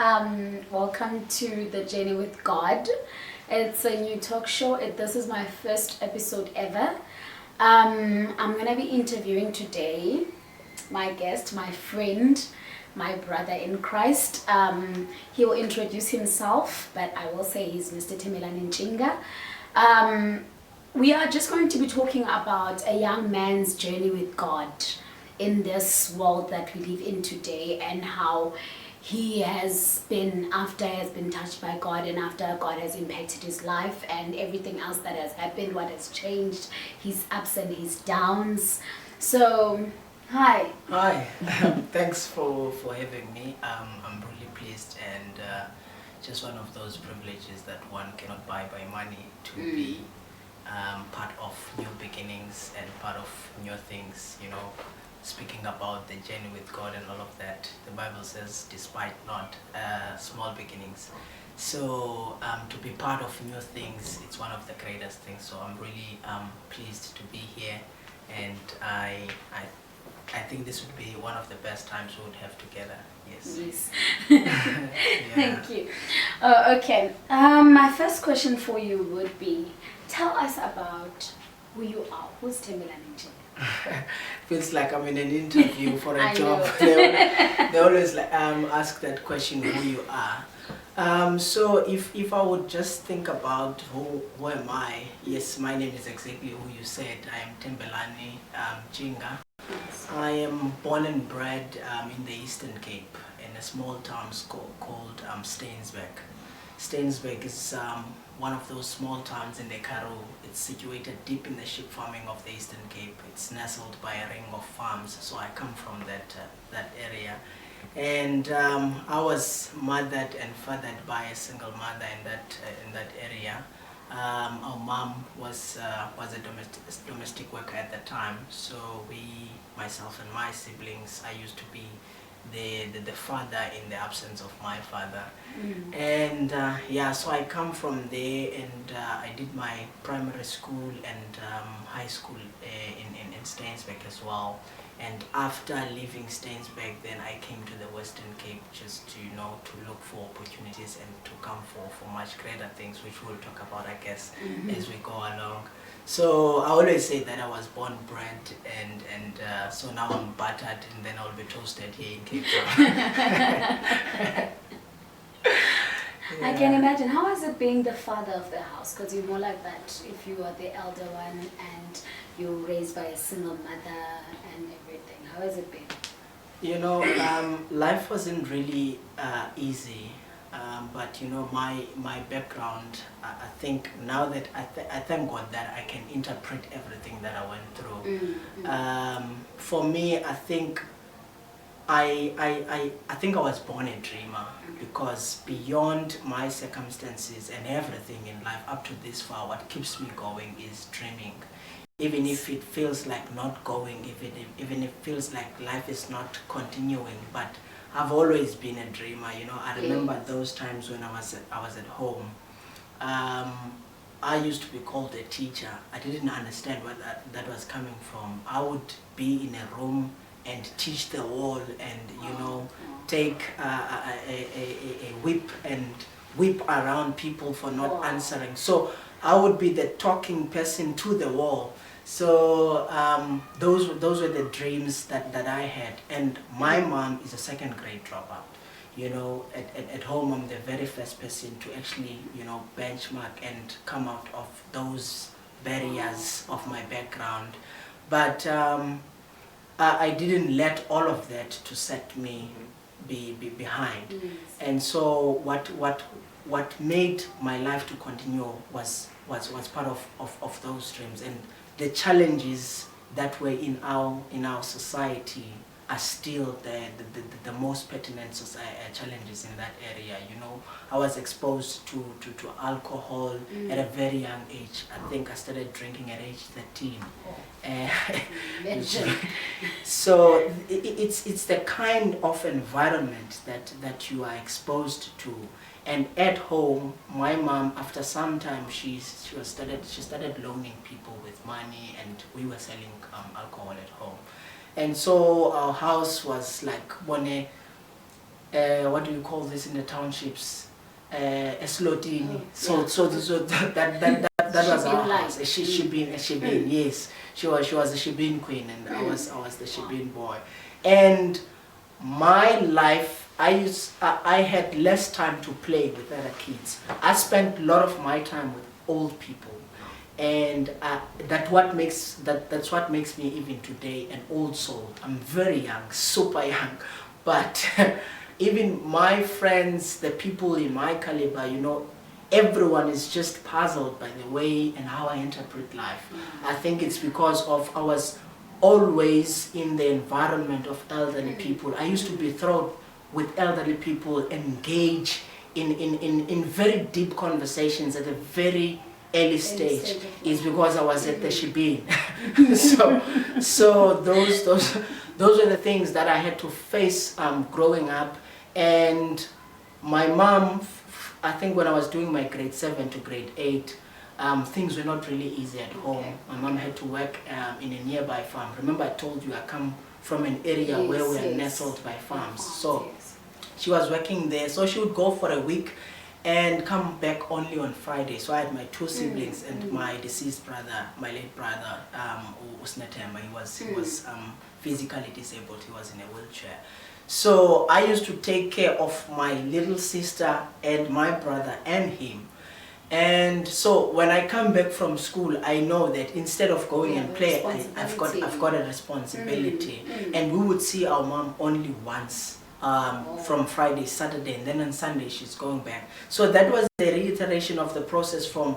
Welcome to the Journey with God. It's a new talk show. This is my first episode ever. I'm gonna be interviewing today my guest, my friend, my brother in Christ. He will introduce himself, but I will say he's Mr. Temelani Nchinga. We are just going to be talking about a young man's journey with God in this world that we live in today, and how he has been, after he has been touched by God and after God has impacted his life and everything else that has happened, what has changed, his ups and his downs. So, hi. Hi, thanks for having me. I'm really pleased, and just one of those privileges that one cannot buy by money, to be part of new beginnings and part of new things, speaking about the journey with God and all of that. The Bible says, despite not small beginnings. So to be part of new things, it's one of the greatest things. So I'm really pleased to be here, and I think this would be one of the best times we would have together. Yes. Yeah. Thank you. Okay. My first question for you would be, tell us about who you are. Who's Temelani Nchinga? Feels like I'm in an interview for a job. They always ask that question, who you are. So if I would just think about who am I, yes, my name is exactly who you said. I am Temelani Nchinga. I am born and bred in the Eastern Cape, in a small town called Steynsburg. Steynsburg is one of those small towns in the Karoo. It's situated deep in the sheep farming of the Eastern Cape. It's nestled by a ring of farms, so I come from that area. And I was mothered and fathered by a single mother in that area. Our mom was a domestic worker at the time, so myself and my siblings, I used to be the father in the absence of my father. And so I come from there, and I did my primary school and high school in Steynsburg as well. And after leaving Steynsburg, then I came to the Western Cape just to look for opportunities and to come for much greater things, which we'll talk about, I guess, as we go along. So I always say that I was born bred, and so now I'm battered, and then I'll be toasted here in Cape Town. I can imagine. How has it being the father of the house? Because you're more like that if you are the elder one and you're raised by a single mother and everything. How has it been? Life wasn't really easy. But my background, I think now that I thank God that I can interpret everything that I went through. For me, I think I think I was born a dreamer, because beyond my circumstances and everything in life up to this far, what keeps me going is dreaming. Even if it feels like not going, even if it feels like life is not continuing, but I've always been a dreamer. I remember those times when I was at home. I used to be called a teacher. I didn't understand where that was coming from. I would be in a room and teach the wall, and take a whip and whip around people for not answering. So I would be the talking person to the wall. So those were the dreams that I had. And my mom is a second grade dropout. At home, I'm the very first person to actually benchmark and come out of those barriers of my background. But I didn't let all of that to set me be behind. And so what made my life to continue was part of those dreams. And the challenges that were in our society are still the most pertinent challenges in that area. I was exposed to alcohol at a very young age. I think I started drinking at age 13. So it's the kind of environment that you are exposed to. And at home, my mom, after some time, she started loaning people with money, and we were selling alcohol at home. And so our house was like what do you call this in the townships? A slotini. Oh, That was our Shebeen house. like. A Shebeen, yes. She was a Shebeen queen, and I was the Shebeen boy. And my life, I had less time to play with other kids. I spent a lot of my time with old people, and that's what makes me even today an old soul. I'm very young, super young, but even my friends, the people in my caliber, everyone is just puzzled by the way and how I interpret life. I think it's because of I was always in the environment of elderly people. I used to be thrown with elderly people, engage in very deep conversations at a very early stage. Is because I was at the Shebeen. so those were the things that I had to face growing up. And my mom, I think when I was doing my grade 7 to grade 8, things were not really easy at home. My mom had to work in a nearby farm. Remember I told you I come from an area where we are nestled by farms. So she was working there. So she would go for a week and come back only on Friday. So I had my 2 siblings and my deceased brother, my late brother, Usnatemba. He was physically disabled. He was in a wheelchair. So I used to take care of my little sister and my brother and him. And so when I come back from school, I know that instead of going and play, I've got a responsibility. And we would see our mom only once, from Friday, Saturday, and then on Sunday she's going back. So that was the reiteration of the process from,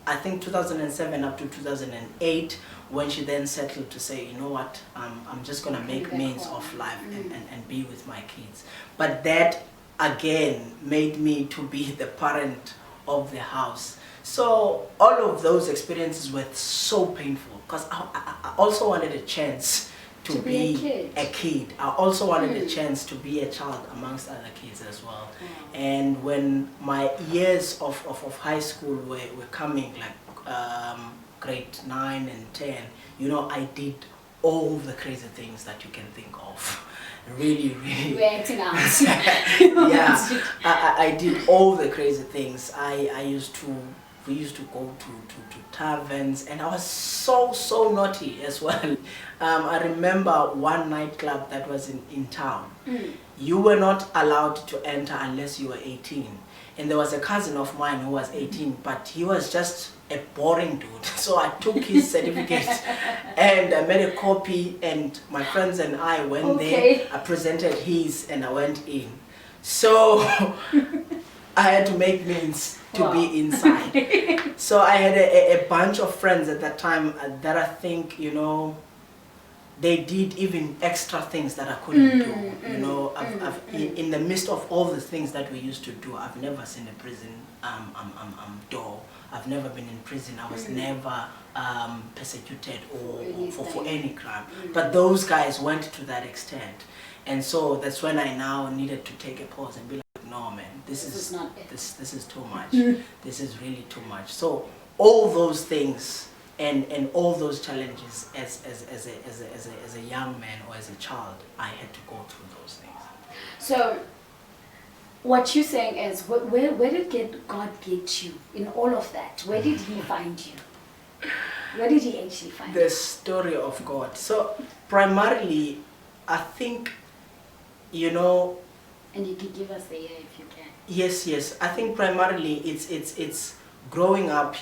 I think, 2007 up to 2008, when she then settled to say, you know what, I'm just going to make means of life and be with my kids. But that, again, made me to be the parent of the house. So all of those experiences were so painful, because I also wanted a chance to be a kid. I also wanted a chance to be a child amongst other kids as well. And when my years of high school were coming, like grade 9 and 10, I did all the crazy things that you can think of. Really. We're acting out. Yeah, I did all the crazy things. We used to go to taverns, and I was so naughty as well. I remember one nightclub that was in town. You were not allowed to enter unless you were 18. And there was a cousin of mine who was 18, but he was just a boring dude. So I took his certificate and I made a copy, and my friends and I went there. I presented his and I went in. So I had to make means to be inside. So I had a bunch of friends at that time that I think, they did even extra things that I couldn't do. In the midst of all the things that we used to do, I've never seen a prison door. I've never been in prison. I was never persecuted or for any crime. But those guys went to that extent. And so that's when I now needed to take a pause and be like, no man, this is not it. This is too much. This is really too much. So all those things and all those challenges as a young man or as a child, I had to go through those things. So what you're saying is, where did God get you in all of that? Where did he find you? Where did he actually find you? The story of God. So primarily, I think, and you can give us the year if you can. Yes. I think primarily it's growing up.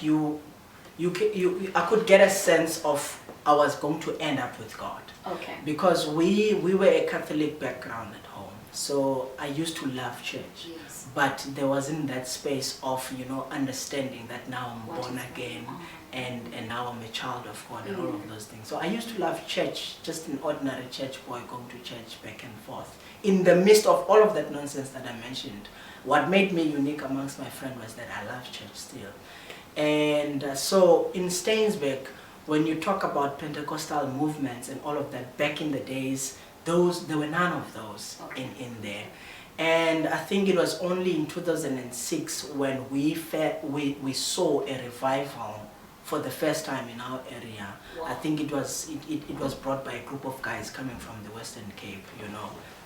I could get a sense of I was going to end up with God. Okay. Because we were a Catholic background at home. So I used to love church. Yes. But there wasn't that space of, understanding that now I'm born again and now I'm a child of God and all of those things. So I used to love church, just an ordinary church boy going to church back and forth. In the midst of all of that nonsense that I mentioned, what made me unique amongst my friends was that I love church still. And so in Stainsburg, when you talk about Pentecostal movements and all of that, back in the days, there were none of those in there. And I think it was only in 2006 when we saw a revival for the first time in our area. Wow. I think it was brought by a group of guys coming from the Western Cape,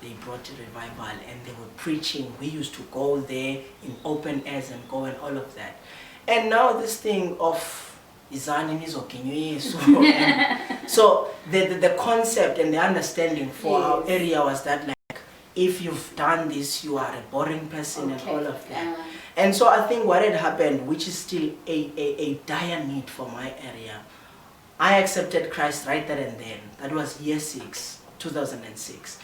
they brought a revival and they were preaching. We used to go there in open airs and go and all of that. And now this thing of Izani so the concept and the understanding for our area was that, like, if you've done this, you are a boring person and all of that. And so I think what had happened, which is still a dire need for my area, I accepted Christ right there and then. That was year 6, 2006.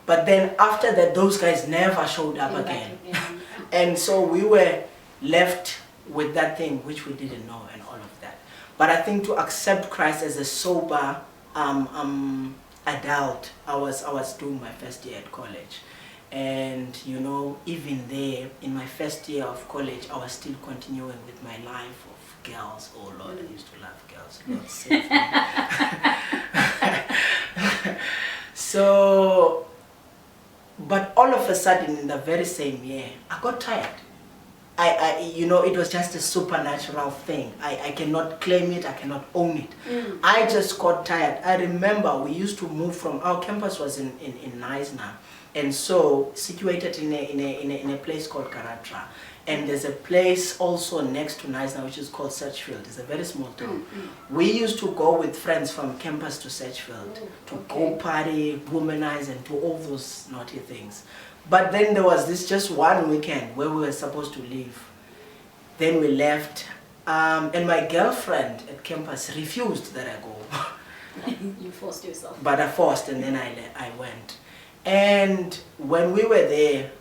But then after that, those guys never showed up again. And so we were left with that thing which we didn't know and all of that. But I think to accept Christ as a sober adult, I was doing my first year at college. And you know, even there, in my first year of college, I was still continuing with my life of girls. Oh Lord, I used to love girls. Lord save me. So, but all of a sudden, in the very same year, I got tired. You know, it was just a supernatural thing. I cannot claim it, I cannot own it. I just got tired. I remember we used to move from, our campus was in Neisner, and so situated in a place called Karatra. And there's a place also next to Neisner which is called Searchfield. It's a very small town. We used to go with friends from campus to Searchfield to go party, womanize, and do all those naughty things. But then there was this just one weekend where we were supposed to leave. Then we left, and my girlfriend at campus refused that I go. You forced yourself. But I forced, and then I went. And when we were there,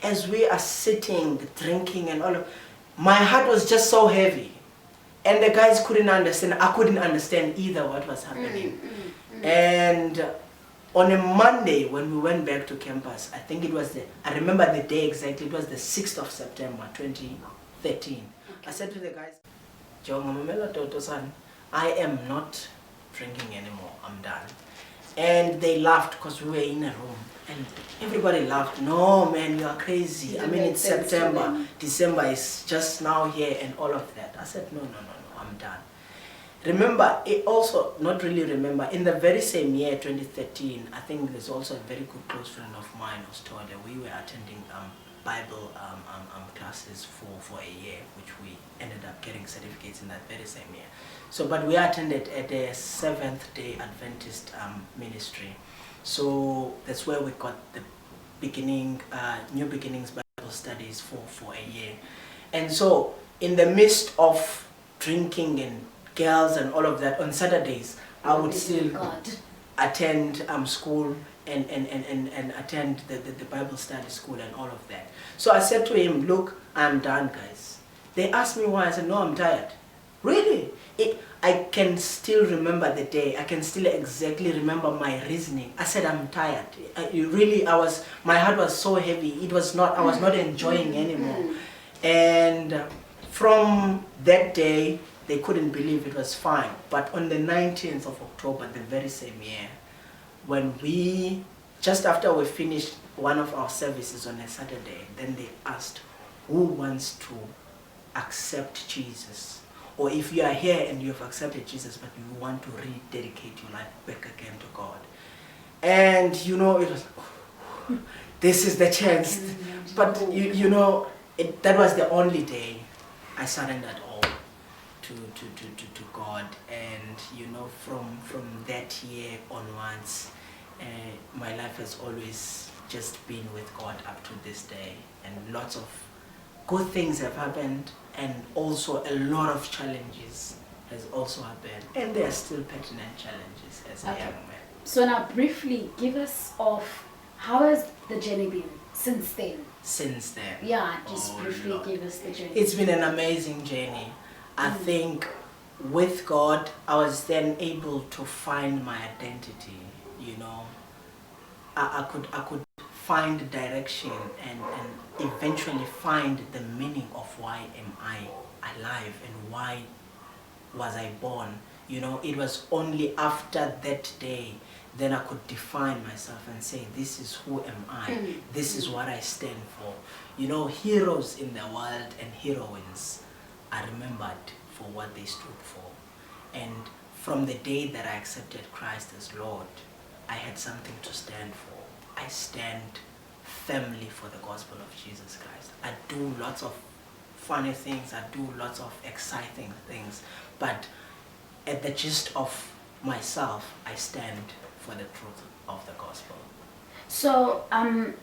as we are sitting, drinking and all of, my heart was just so heavy. And the guys couldn't understand. I couldn't understand either what was happening. And on a Monday, when we went back to campus, I think it was I remember the day exactly, it was the 6th of September, 2013. I said to the guys, I am not drinking anymore, I'm done. And they laughed because we were in a room. And everybody laughed. No, man, you are crazy. I mean, it's September. December is just now here and all of that. I said, no, I'm done. Remember, it also, not really remember, in the very same year, 2013, I think there's also a very good close friend of mine, Australia. We were attending Bible classes for a year, which we ended up getting certificates in that very same year. So, but we attended at a Seventh-day Adventist ministry. So that's where we got the beginning, New Beginnings Bible studies for a year. And so in the midst of drinking and girls and all of that, on Saturdays, I would still attend school and attend the Bible study school and all of that. So I said to him, look, I'm done, guys. They asked me why. I said, no, I'm tired. Really? I can still remember the day. I can still exactly remember my reasoning. I said, I'm tired. My heart was so heavy. I was not enjoying anymore. And from that day, they couldn't believe it was fine. But on the 19th of October, the very same year, when just after we finished one of our services on a Saturday, then they asked, who wants to accept Jesus? Or if you are here and you have accepted Jesus, but you want to rededicate your life back again to God. And you know, it was, this is the chance. But you know, that was the only day I surrendered all to God. And you know, from that year onwards, my life has always just been with God up to this day. And lots of good things have happened, and also a lot of challenges has also happened, and there are still pertinent challenges as a young man. So now briefly give us how has the journey been since then? Since then? Yeah, just briefly give us the journey. It's been an amazing journey. I think with God, I was then able to find my identity, you know. I could find direction and eventually find the meaning of why am I alive and why was I born. You know, it was only after that day then I could define myself and say, this is who am I, this is what I stand for. You know, heroes in the world and heroines are remembered for what they stood for. And from the day that I accepted Christ as Lord, I had something to stand for. I stand firmly for the gospel of Jesus Christ. I do lots of funny things, I do lots of exciting things, but at the gist of myself, I stand for the truth of the gospel. So,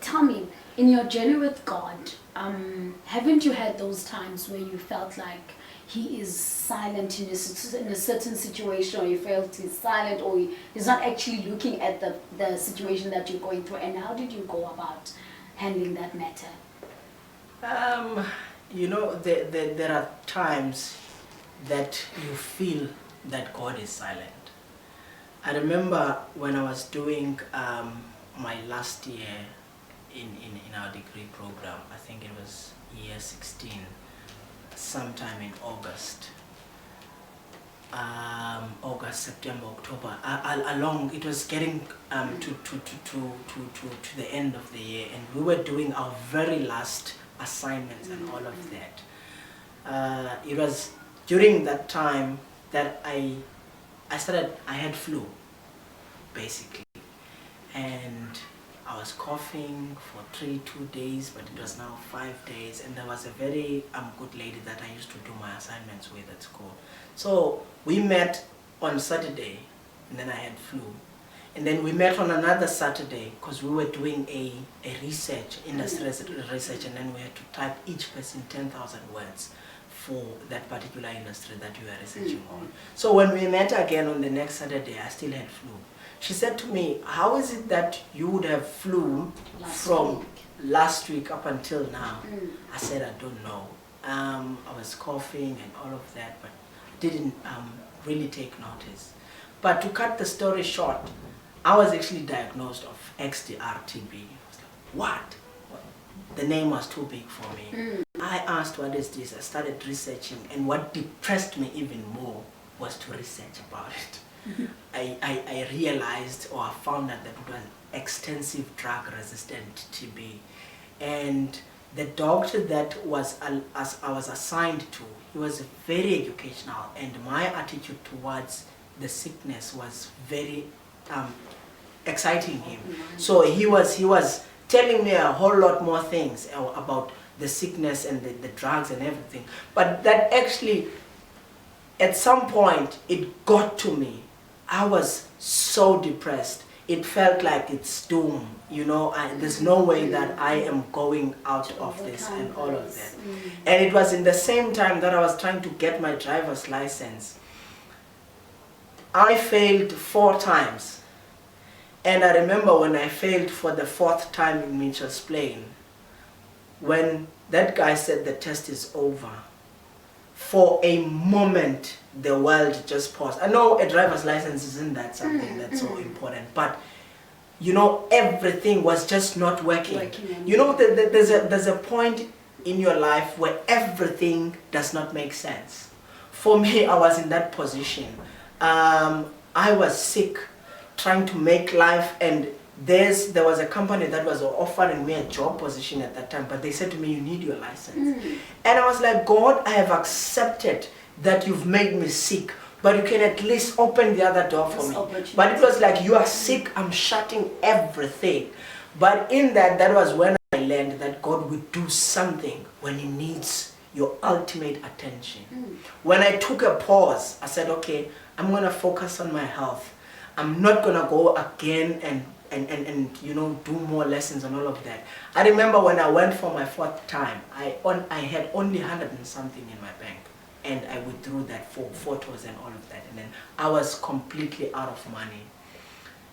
tell me, in your journey with God, haven't you had those times where you felt like He is silent in a certain situation, or you felt He's silent, or He's not actually looking at the situation that you're going through? And how did you go about handling that matter? There are times that you feel that God is silent. I remember when I was doing my last year in our degree program, I think it was year 16, sometime in August, September, October, along, it was getting to the end of the year, and we were doing our very last assignments and all of that. It was during that time that I had flu, basically, and I was coughing for 2 days, but it was now 5 days, and there was a very good lady that I used to do my assignments with at school. So we met on Saturday, and then I had flu. And then we met on another Saturday because we were doing a research, industry research, and then we had to type each person 10,000 words for that particular industry that we were researching on. So when we met again on the next Saturday, I still had flu. She said to me, how is it that you would have flu from last week up until now? I said, I don't know. I was coughing and all of that, but didn't really take notice. But to cut the story short, I was actually diagnosed of XDR-TB. I was like, what? The name was too big for me. I asked, what is this? I started researching, and what depressed me even more was to research about it. I realized, or I found out that it was extensive drug-resistant TB. And the doctor that I was assigned to, he was very educational, and my attitude towards the sickness was very exciting him. So he was telling me a whole lot more things about the sickness and the drugs and everything. But that actually, at some point, it got to me. I was so depressed. It felt like it's doom. There's no way that I am going out of this and all of that. And it was in the same time that I was trying to get my driver's license. I failed 4 times. And I remember when I failed for the 4th time in Mitchell's Plain, when that guy said the test is over, for a moment the world just paused. I know a driver's license isn't that something that's so important, but everything was just not working. There's a point in your life where everything does not make sense. For me, I was in that position. I was sick, trying to make life, and there was a company that was offering me a job position at that time, but they said to me, you need your license. And I was like, God, I have accepted that you've made me sick, but you can at least open the other door for me. But it was like, you are sick, I'm shutting everything. But in that was when I learned that God would do something when He needs your ultimate attention. When I took a pause, I said, okay, I'm going to focus on my health. I'm not going to go again and do more lessons and all of that. I remember when I went for my 4th time, I had only 100 and something in my bank, and I withdrew that for photos and all of that, and then I was completely out of money,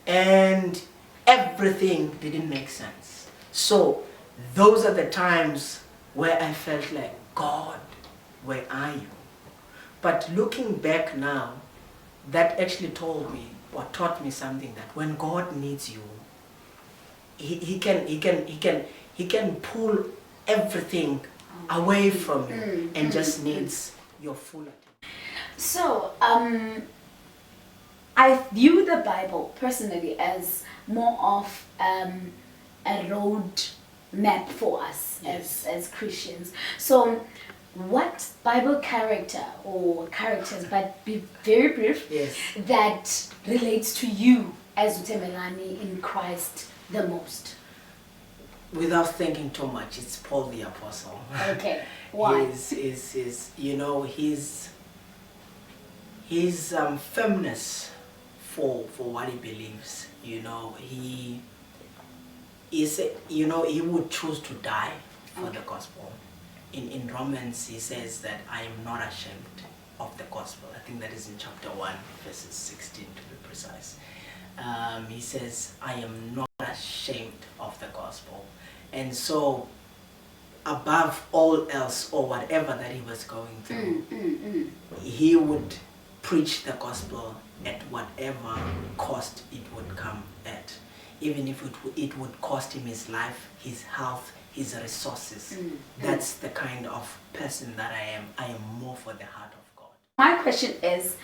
and everything didn't make sense. So those are the times where I felt like, God, where are you? But looking back now, that actually told me or taught me something, that when God needs you, he can pull everything away from you and just needs your full attention. So I view the Bible personally as more of a road map for us as Christians. So what Bible character or characters, but be very brief, that relates to you as Utemelani in Christ the most? Without thinking too much, it's Paul the Apostle. Okay, why? His you know, his firmness for what he believes. You know, he is, you know, he would choose to die for the gospel. In Romans, he says that I am not ashamed of the gospel. I think that is in chapter 1, verses 16 to be precise. He says, I am not ashamed of the gospel. And so, above all else, or whatever that he was going through, he would preach the gospel at whatever cost it would come at. Even if it would cost him his life, his health, his resources. That's the kind of person that I am. I am more for the heart of God. My question is,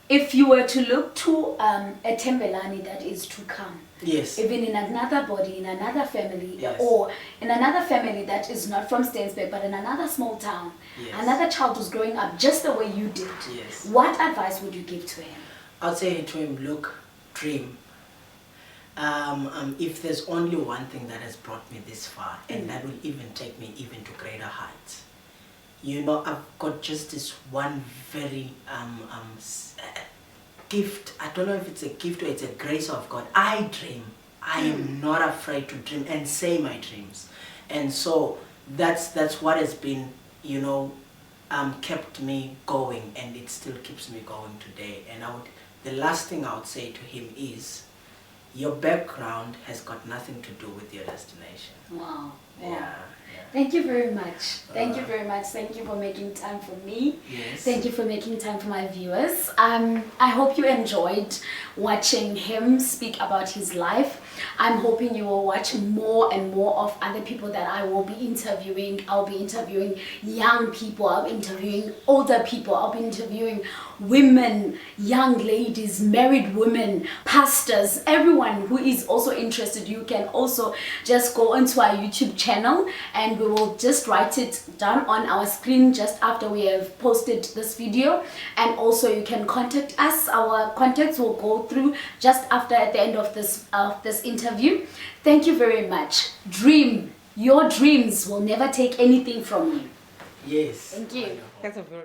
if you were to look to a Tembelani that is to come, yes, even in another body, in another family, yes, or in another family that is not from Stensberg, but in another small town, yes, another child who's growing up just the way you did, yes, what advice would you give to him? I'd say to him, look, dream. If there's only one thing that has brought me this far, and that will even take me even to greater heights, you know, I've got just this one very gift. I don't know if it's a gift or it's a grace of God. I dream. I am not afraid to dream and say my dreams. And so that's what has been, you know, kept me going, and it still keeps me going today. And the last thing I would say to him is, your background has got nothing to do with your destination. Wow. Yeah. Thank you very much. Thank you very much. Thank you for making time for me. Yes. Thank you for making time for my viewers. I hope you enjoyed watching him speak about his life. I'm hoping you will watch more and more of other people that I will be interviewing. I'll be interviewing young people. I'll be interviewing older people. I'll be interviewing women, young ladies, married women, pastors, everyone who is also interested. You can also just go onto our YouTube channel, and we will just write it down on our screen just after we have posted this video. And also you can contact us. Our contacts will go through just after, at the end of this interview. Thank you very much. Dream. Your dreams will never take anything from you. Yes. Thank you. Wonderful. That's a very